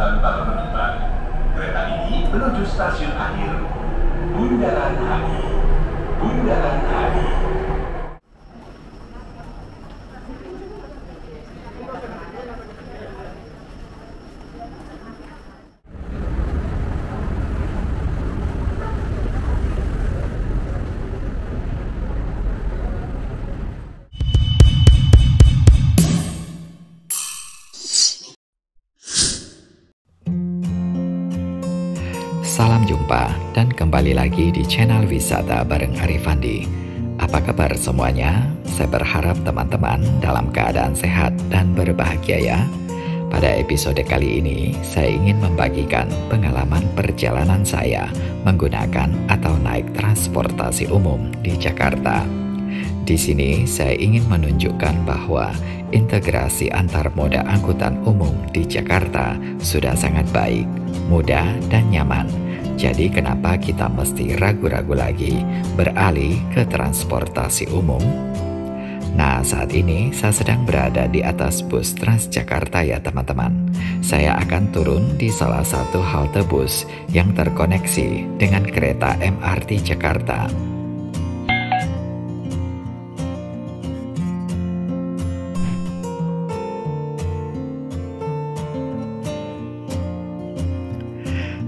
tanpa penutupan. Kereta ini menuju stasiun akhir Bundaran HI. Bundaran HI. Salam jumpa dan kembali lagi di channel wisata bareng Arifandi. Apa kabar semuanya? Saya berharap teman-teman dalam keadaan sehat dan berbahagia ya. Pada episode kali ini, saya ingin membagikan pengalaman perjalanan saya menggunakan atau naik transportasi umum di Jakarta. Di sini saya ingin menunjukkan bahwa integrasi antar moda angkutan umum di Jakarta sudah sangat baik, mudah dan nyaman. Jadi kenapa kita mesti ragu-ragu lagi beralih ke transportasi umum? Nah, saat ini saya sedang berada di atas bus Transjakarta ya teman-teman. Saya akan turun di salah satu halte bus yang terkoneksi dengan kereta MRT Jakarta.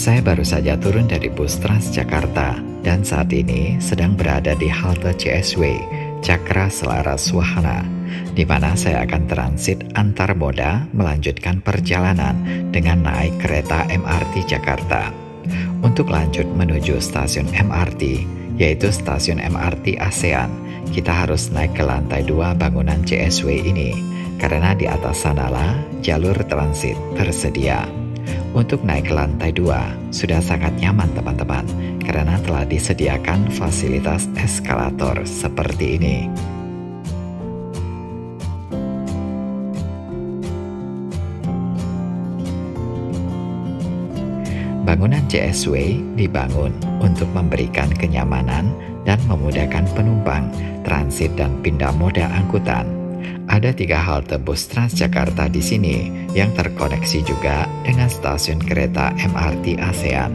Saya baru saja turun dari bus Transjakarta dan saat ini sedang berada di halte CSW, Cakra Selaras Wahana, di mana saya akan transit antar moda melanjutkan perjalanan dengan naik kereta MRT Jakarta. Untuk lanjut menuju stasiun MRT, yaitu stasiun MRT ASEAN, kita harus naik ke lantai 2 bangunan CSW ini, karena di atas sanalah jalur transit tersedia. Untuk naik ke lantai 2 sudah sangat nyaman teman-teman, karena telah disediakan fasilitas eskalator seperti ini. Bangunan CSW dibangun untuk memberikan kenyamanan dan memudahkan penumpang transit dan pindah moda angkutan. Ada 3 halte bus Transjakarta di sini yang terkoneksi juga dengan stasiun kereta MRT ASEAN.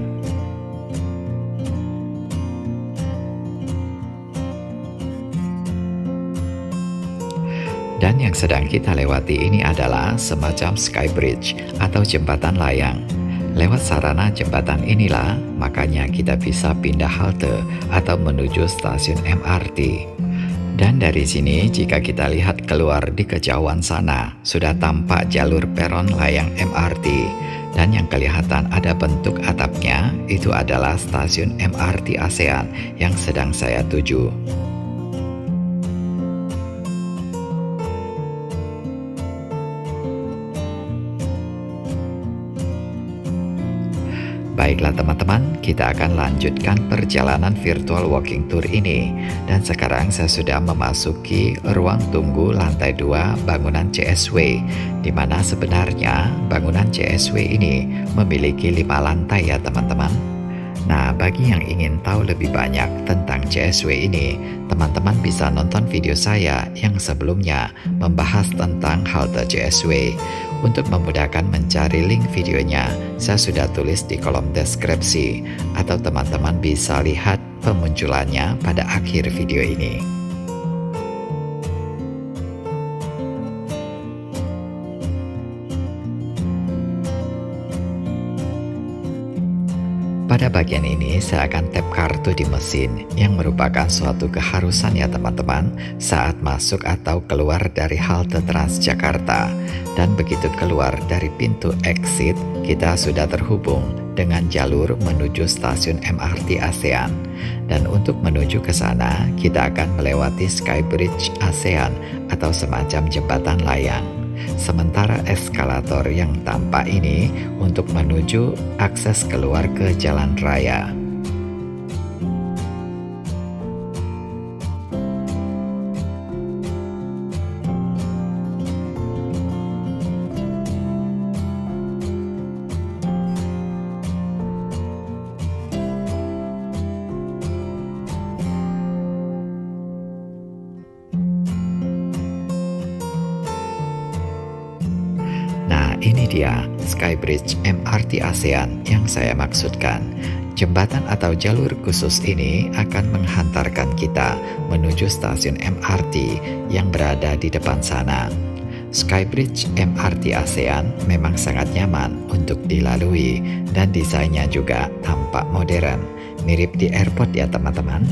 Dan yang sedang kita lewati ini adalah semacam skybridge atau jembatan layang. Lewat sarana jembatan inilah makanya kita bisa pindah halte atau menuju stasiun MRT. Dan dari sini jika kita lihat keluar di kejauhan sana, sudah tampak jalur peron layang MRT. Dan yang kelihatan ada bentuk atapnya, itu adalah stasiun MRT ASEAN yang sedang saya tuju. Baiklah teman-teman, kita akan lanjutkan perjalanan virtual walking tour ini. Dan sekarang saya sudah memasuki ruang tunggu lantai 2 bangunan CSW, di mana sebenarnya bangunan CSW ini memiliki 5 lantai ya teman-teman. Nah, bagi yang ingin tahu lebih banyak tentang CSW ini, teman-teman bisa nonton video saya yang sebelumnya membahas tentang halte CSW. Untuk memudahkan mencari link videonya, saya sudah tulis di kolom deskripsi, atau teman-teman bisa lihat pemunculannya pada akhir video ini. Pada bagian ini saya akan tap kartu di mesin yang merupakan suatu keharusan ya teman-teman saat masuk atau keluar dari halte Transjakarta. Dan begitu keluar dari pintu exit, kita sudah terhubung dengan jalur menuju stasiun MRT ASEAN. Dan untuk menuju ke sana, kita akan melewati skybridge ASEAN atau semacam jembatan layang. Sementara eskalator yang tampak ini untuk menuju akses keluar ke jalan raya. ini dia Skybridge MRT ASEAN yang saya maksudkan. Jembatan atau jalur khusus ini akan menghantarkan kita menuju stasiun MRT yang berada di depan sana. Skybridge MRT ASEAN memang sangat nyaman untuk dilalui dan desainnya juga tampak modern, mirip di airport ya teman-teman.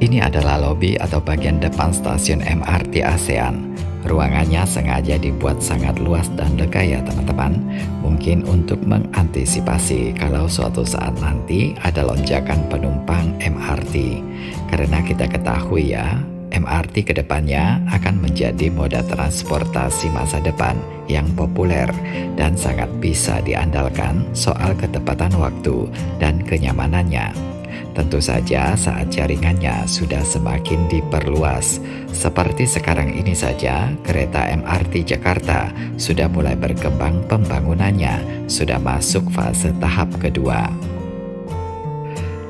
Ini adalah lobi atau bagian depan stasiun MRT ASEAN. Ruangannya sengaja dibuat sangat luas dan lega ya teman-teman. Mungkin untuk mengantisipasi kalau suatu saat nanti ada lonjakan penumpang MRT. Karena kita ketahui ya, MRT kedepannya akan menjadi moda transportasi masa depan yang populer dan sangat bisa diandalkan soal ketepatan waktu dan kenyamanannya. Tentu saja saat jaringannya sudah semakin diperluas. Seperti sekarang ini saja, kereta MRT Jakarta sudah mulai berkembang pembangunannya, sudah masuk fase tahap kedua.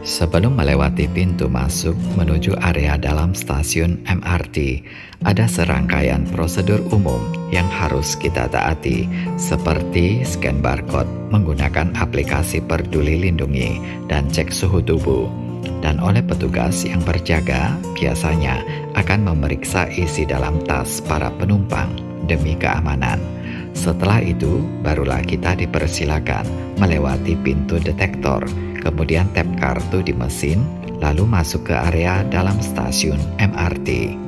Sebelum melewati pintu masuk menuju area dalam stasiun MRT, ada serangkaian prosedur umum yang harus kita taati, seperti scan barcode, menggunakan aplikasi Peduli Lindungi, dan cek suhu tubuh. Dan oleh petugas yang berjaga, biasanya akan memeriksa isi dalam tas para penumpang demi keamanan. Setelah itu, barulah kita dipersilakan melewati pintu detektor, kemudian tap kartu di mesin, lalu masuk ke area dalam stasiun MRT.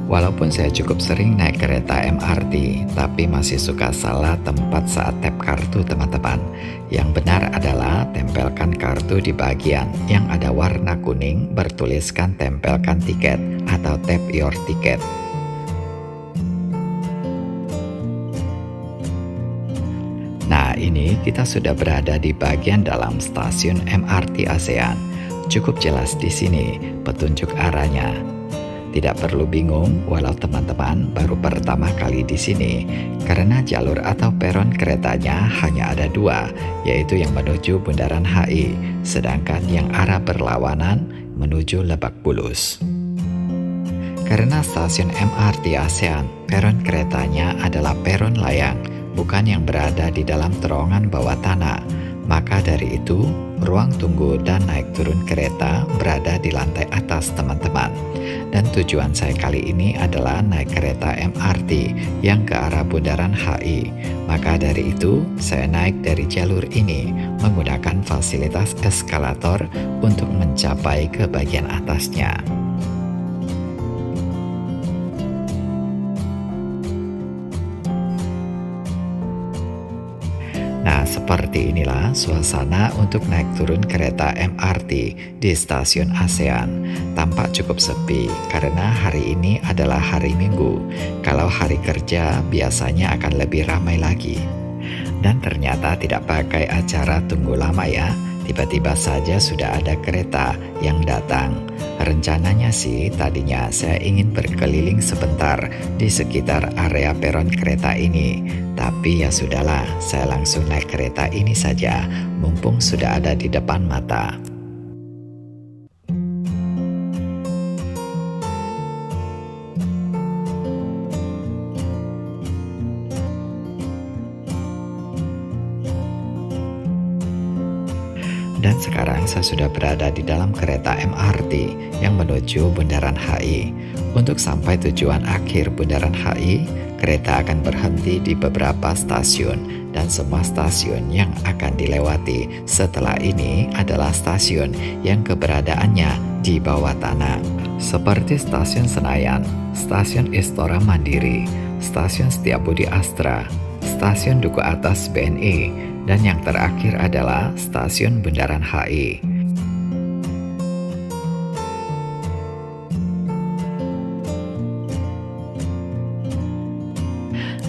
Walaupun saya cukup sering naik kereta MRT, tapi masih suka salah tempat saat tap kartu teman-teman. Yang benar adalah tempelkan kartu di bagian yang ada warna kuning bertuliskan tempelkan tiket atau tap your ticket. Nah, ini kita sudah berada di bagian dalam stasiun MRT ASEAN. Cukup jelas di sini petunjuk arahnya. Tidak perlu bingung walau teman-teman baru pertama kali di sini, karena jalur atau peron keretanya hanya ada dua, yaitu yang menuju Bundaran HI, sedangkan yang arah berlawanan menuju Lebak Bulus. Karena stasiun MRT ASEAN, peron keretanya adalah peron layang, bukan yang berada di dalam terowongan bawah tanah. Maka dari itu, ruang tunggu dan naik turun kereta berada di lantai atas teman-teman. Dan tujuan saya kali ini adalah naik kereta MRT yang ke arah Bundaran HI. Maka dari itu, saya naik dari jalur ini menggunakan fasilitas eskalator untuk mencapai ke bagian atasnya. Nah, seperti inilah suasana untuk naik turun kereta MRT di stasiun ASEAN. Tampak cukup sepi karena hari ini adalah hari Minggu. Kalau hari kerja biasanya akan lebih ramai lagi. Dan ternyata tidak pakai acara tunggu lama ya. Tiba-tiba saja sudah ada kereta yang datang. Rencananya sih tadinya saya ingin berkeliling sebentar di sekitar area peron kereta ini. Tapi ya sudahlah, saya langsung naik kereta ini saja, mumpung sudah ada di depan mata. Dan sekarang saya sudah berada di dalam kereta MRT yang menuju Bundaran HI. Untuk sampai tujuan akhir Bundaran HI, kereta akan berhenti di beberapa stasiun dan semua stasiun yang akan dilewati setelah ini adalah stasiun yang keberadaannya di bawah tanah. Seperti stasiun Senayan, stasiun Istora Mandiri, stasiun Setiabudi Astra, stasiun Duku Atas BNI, dan yang terakhir adalah stasiun Bundaran HI.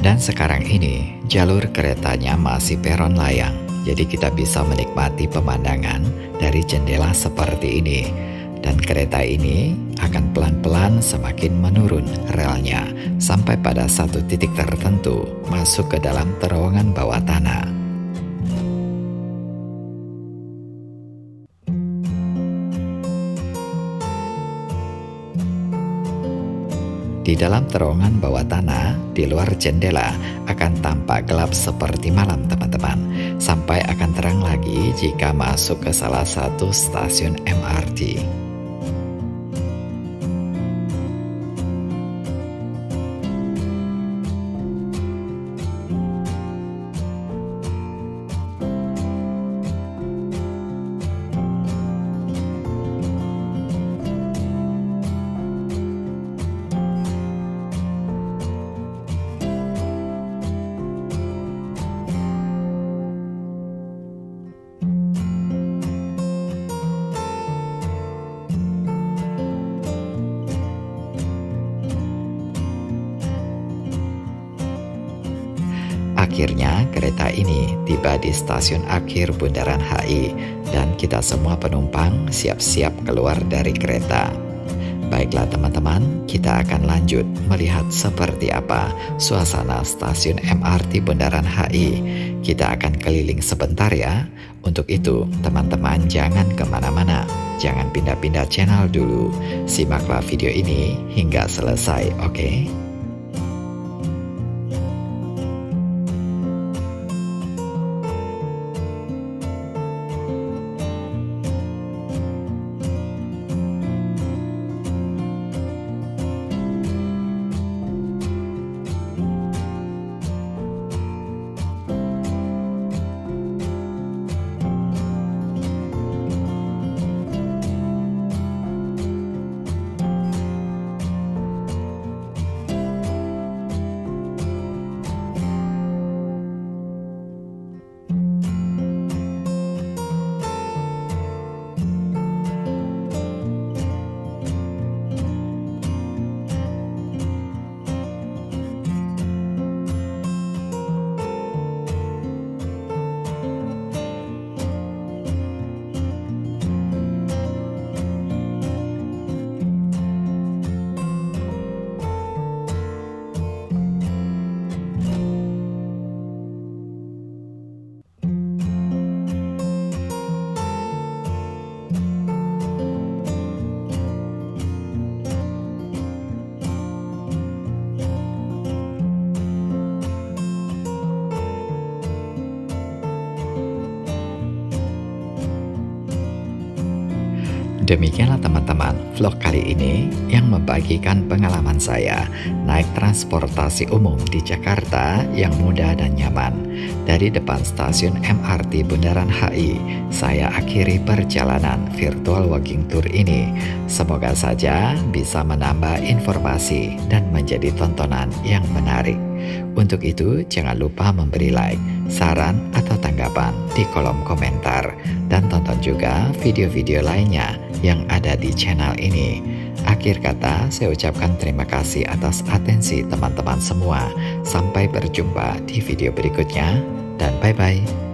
Dan sekarang ini jalur keretanya masih peron layang, jadi kita bisa menikmati pemandangan dari jendela seperti ini. Dan kereta ini akan pelan-pelan semakin menurun relnya sampai pada satu titik tertentu masuk ke dalam terowongan bawah tanah. Di dalam terowongan bawah tanah, di luar jendela akan tampak gelap seperti malam teman-teman, sampai akan terang lagi jika masuk ke salah satu stasiun MRT. Akhirnya kereta ini tiba di stasiun akhir Bundaran HI dan kita semua penumpang siap-siap keluar dari kereta. Baiklah teman-teman, kita akan lanjut melihat seperti apa suasana stasiun MRT Bundaran HI. Kita akan keliling sebentar ya. Untuk itu teman-teman jangan kemana-mana, jangan pindah-pindah channel dulu. Simaklah video ini hingga selesai, oke? Demikianlah teman-teman vlog kali ini yang membagikan pengalaman saya naik transportasi umum di Jakarta yang mudah dan nyaman. Dari depan stasiun MRT Bundaran HI, saya akhiri perjalanan virtual walking tour ini. Semoga saja bisa menambah informasi dan menjadi tontonan yang menarik. Untuk itu, jangan lupa memberi like, saran, atau tanggapan di kolom komentar. Dan tonton juga video-video lainnya yang ada di channel ini. Akhir kata, saya ucapkan terima kasih atas atensi teman-teman semua. Sampai berjumpa di video berikutnya, dan bye-bye.